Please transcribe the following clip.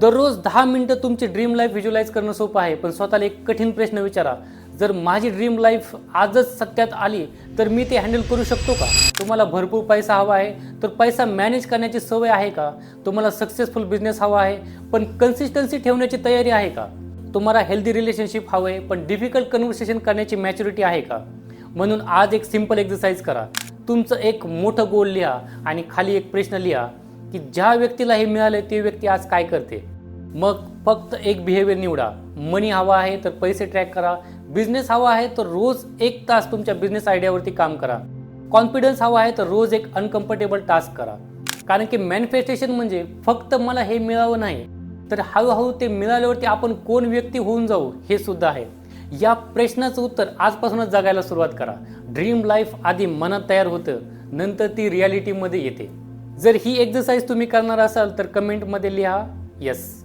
दररोज 10 मिनिटं तुमची ड्रीम लाईफ व्हिज्युअलाइज करणं सोपं आहे, पण स्वतःला एक कठीण प्रश्न विचारा. जर माझी ड्रीम लाईफ आजच सत्यात आली तर मी ते हँडल करू शकतो का? तुम्हाला भरपूर पैसा हवा आहे तर पैसा मॅनेज करण्याची सवय आहे का? तुम्हाला सक्सेसफुल बिझनेस हवा आहे पण कन्सिस्टन्सी ठेवण्याची तयारी आहे का? तुम्हाला हेल्दी रिलेशनशिप हवं आहे पण डिफिकल्ट कन्व्हर्सेशन करण्याची मॅच्युरिटी आहे का? म्हणून आज एक सिंपल एक्सरसाइज करा. तुमचं एक मोठं गोल लिहा आणि खाली एक प्रश्न लिहा की ज्या व्यक्तीला हे मिळाले ते व्यक्ती आज काय करते. मग फक्त एक बिहेवियर निवडा. मनी हवा आहे तर पैसे ट्रॅक करा. बिझनेस हवा आहे तर रोज 1 तास तुमच्या बिझनेस आयडियावरती काम करा. कॉन्फिडन्स हवा आहे तर रोज एक अनकम्फर्टेबल टास्क करा. कारण की मॅनिफेस्टेशन म्हणजे फक्त मला हे मिळावं नाही तर हळूहळू ते मिळाल्यावरती आपण कोण व्यक्ती होऊन जाऊ हे सुद्धा आहे. या प्रश्नाचं उत्तर आजपासूनच जगायला सुरुवात करा. ड्रीम लाईफ आधी मनात तयार होतं, नंतर ती रियालिटीमध्ये येते. जर ही एक्सरसाइज तुम्ही करणार असाल तर कमेंटमध्ये लिहा येस.